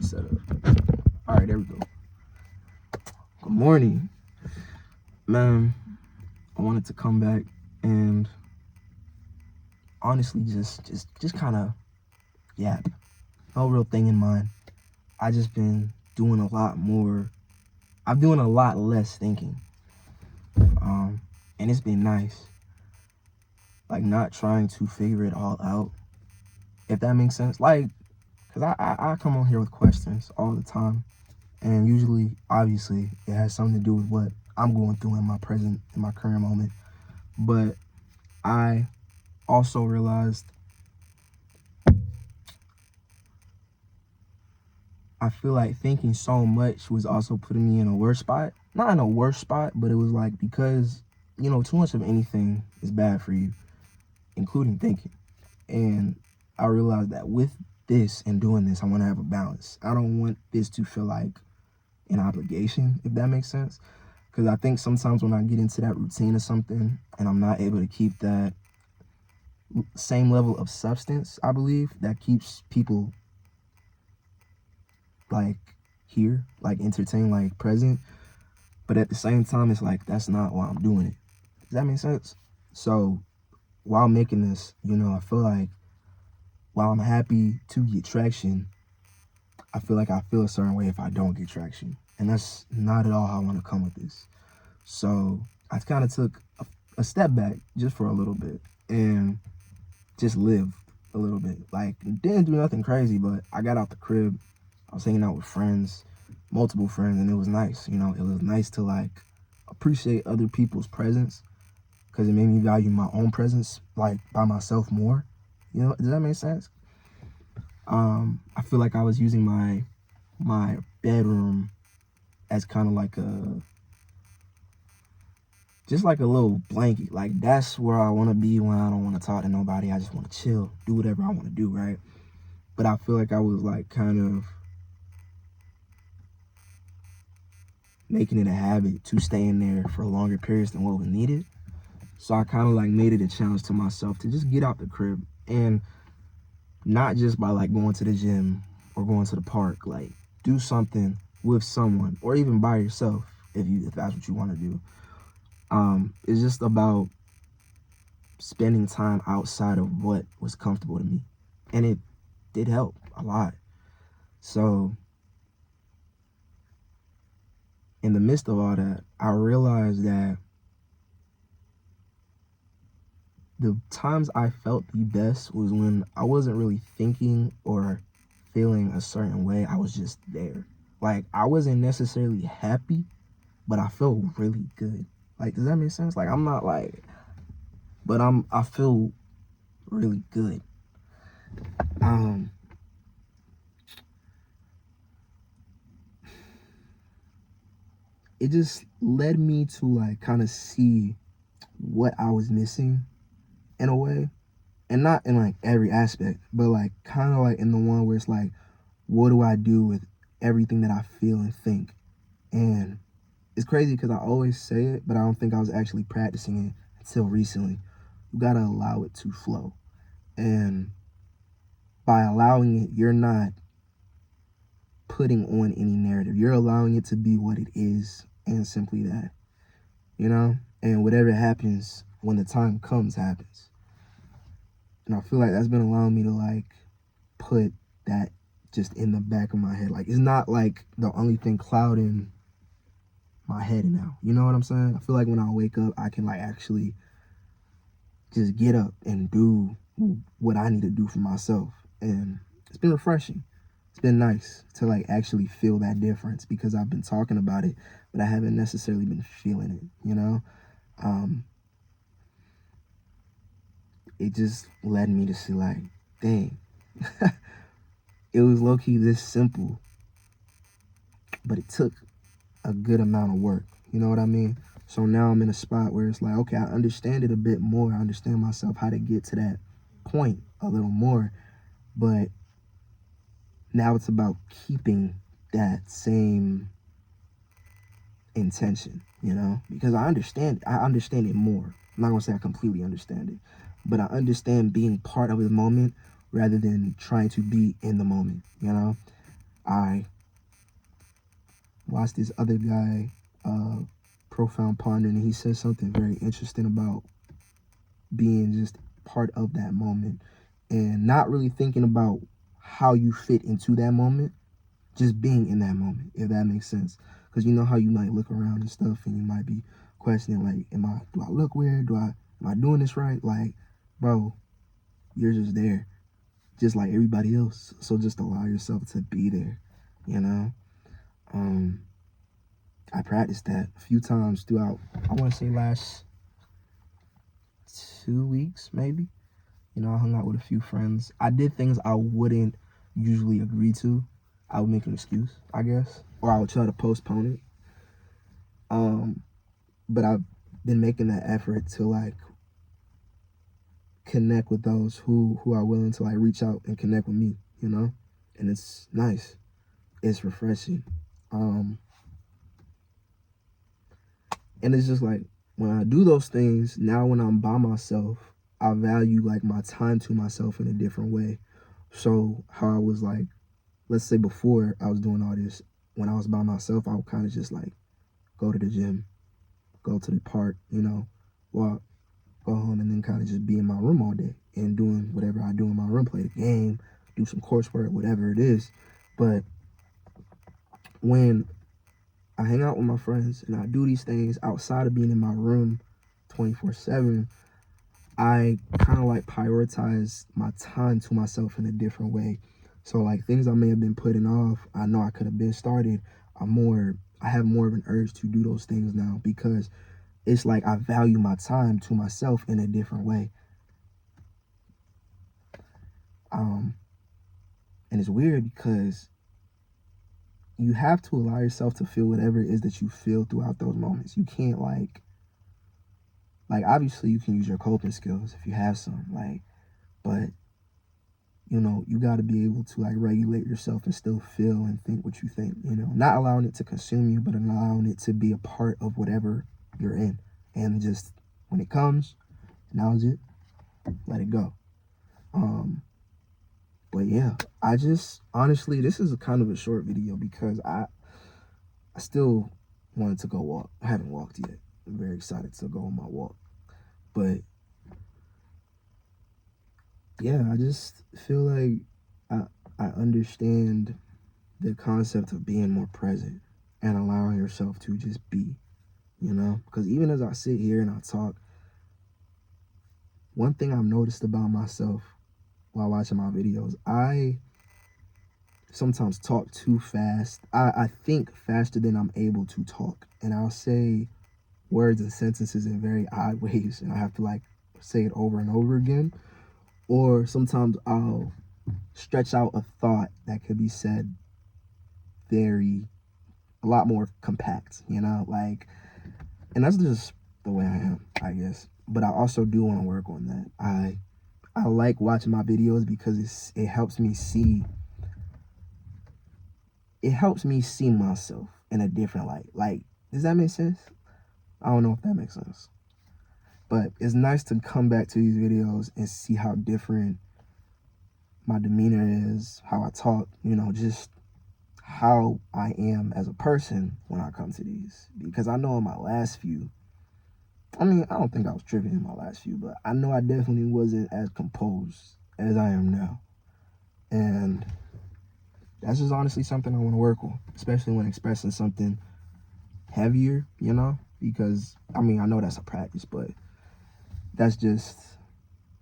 set up. All right, there we go. Good morning, man. I wanted to come back and honestly just kind of yap. No real thing in mind. I just been doing a lot more. I'm doing a lot less thinking. And it's been nice. Like not trying to figure it all out. If that makes sense. Like, cause I come on here with questions all the time. And usually, obviously, it has something to do with what I'm going through in my current moment. But I also realized I feel like thinking so much was also putting me in a worse spot. Not in a worse spot, but it was like because, too much of anything is bad for you, including thinking. And I realized that with this and doing this, I want to have a balance. I don't want this to feel like an obligation, if that makes sense. Because I think sometimes when I get into that routine or something and I'm not able to keep that same level of substance, I believe, that keeps people like here, like entertained, like present. But at the same time, it's like, that's not why I'm doing it. Does that make sense? So while making this, I feel like while I'm happy to get traction, I feel like I feel a certain way if I don't get traction. And that's not at all how I want to come with this. So I kind of took a step back just for a little bit and just lived a little bit. Like, didn't do nothing crazy, but I got out the crib. I was hanging out with friends, multiple friends, and it was nice. It was nice to like appreciate other people's presence because it made me value my own presence, like by myself more. Does that make sense? I feel like I was using my bedroom as kind of like just like a little blanket. Like that's where I want to be when I don't want to talk to nobody. I just want to chill, do whatever I want to do, right? But I feel like I was like kind of making it a habit to stay in there for longer periods than what was needed. So I kind of like made it a challenge to myself to just get out the crib, and not just by like going to the gym or going to the park, like do something with someone or even by yourself if that's what you want to do. It's just about spending time outside of what was comfortable to me, and it did help a lot. So in the midst of all that, I realized that the times I felt the best was when I wasn't really thinking or feeling a certain way. I was just there. Like, I wasn't necessarily happy, but I felt really good. Like, does that make sense? Like, I'm not like, but I feel really good. It just led me to like kind of see what I was missing in a way, and not in like every aspect, but like kind of like in the one where it's like, what do I do with everything that I feel and think? And it's crazy because I always say it, but I don't think I was actually practicing it until recently. You gotta allow it to flow. And by allowing it, you're not putting on any narrative. You're allowing it to be what it is, and simply that, And whatever happens when the time comes, happens. And I feel like that's been allowing me to like put that just in the back of my head. Like, it's not like the only thing clouding my head now. You know what I'm saying? I feel like when I wake up, I can like actually just get up and do what I need to do for myself. And it's been refreshing. It's been nice to like actually feel that difference, because I've been talking about it, but I haven't necessarily been feeling it, It just led me to see like, dang, it was low-key this simple, but it took a good amount of work. You know what I mean? So now I'm in a spot where it's like, okay, I understand it a bit more. I understand myself, how to get to that point a little more. But now it's about keeping that same intention, because I understand it more. I'm not gonna say I completely understand it, but I understand being part of the moment rather than trying to be in the moment. I watched this other guy, Profound Ponder, and he said something very interesting about being just part of that moment and not really thinking about how you fit into that moment, just being in that moment, if that makes sense. Because you know how you might look around and stuff and you might be questioning, like, do I look weird? Am I doing this right? Like, bro, you're just there, just like everybody else. So just allow yourself to be there, you know? I practiced that a few times throughout, I want to say last 2 weeks, maybe. You know, I hung out with a few friends. I did things I wouldn't usually agree to. I would make an excuse, I guess, or I would try to postpone it. But I've been making that effort to like connect with those who are willing to like reach out and connect with me, you know? And it's nice. It's refreshing. And it's just like when I do those things, now when I'm by myself, I value like my time to myself in a different way. So how I was like, let's say before I was doing all this, when I was by myself, I would kind of just like go to the gym, go to the park, you know, walk, go home, and then kind of just be in my room all day and doing whatever I do in my room, play the game, do some coursework, whatever it is. But when I hang out with my friends and I do these things outside of being in my room 24/7, I kind of like prioritize my time to myself in a different way. So like things I may have been putting off, I know I could have been started. I have more of an urge to do those things now because it's like I value my time to myself in a different way. And it's weird because you have to allow yourself to feel whatever it is that you feel throughout those moments. You can't like obviously you can use your coping skills if you have some, like, but you know, you got to be able to like regulate yourself and still feel and think what you think, you know, not allowing it to consume you, but allowing it to be a part of whatever you're in. And just when it comes, acknowledge it, let it go. But yeah, I just honestly, this is a kind of a short video because I still wanted to go walk. I haven't walked yet. I'm very excited to go on my walk. But yeah, I just feel like I understand the concept of being more present and allowing yourself to just be, you know? Because even as I sit here and I talk, one thing I've noticed about myself while watching my videos, I sometimes talk too fast. I think faster than I'm able to talk. And I'll say words and sentences in very odd ways. And I have to like say it over and over again. Or sometimes I'll stretch out a thought that could be said a lot more compact, you know? Like, and that's just the way I am, I guess. But I also do want to work on that. I like watching my videos because it helps me see myself in a different light. Like, does that make sense? I don't know if that makes sense. But it's nice to come back to these videos and see how different my demeanor is, how I talk, you know, just how I am as a person when I come to these. Because I know in my last few, I mean, I don't think I was tripping in my last few, but I know I definitely wasn't as composed as I am now. And that's just honestly something I want to work on, especially when expressing something heavier, you know? Because, I mean, I know that's a practice, but that's just,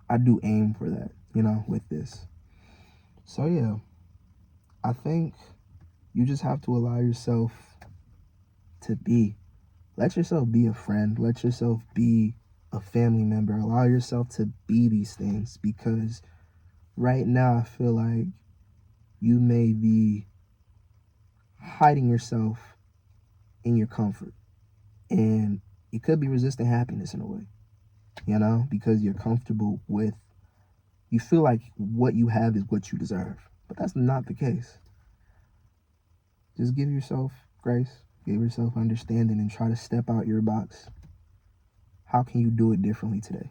I do aim for that, you know, with this. So, yeah, I think you just have to allow yourself to be. Let yourself be a friend. Let yourself be a family member. Allow yourself to be these things because right now I feel like you may be hiding yourself in your comfort. And you could be resisting happiness in a way, you know, because you're comfortable with, you feel like what you have is what you deserve. But that's not the case. Just give yourself grace, give yourself understanding, and try to step out your box. How can you do it differently today?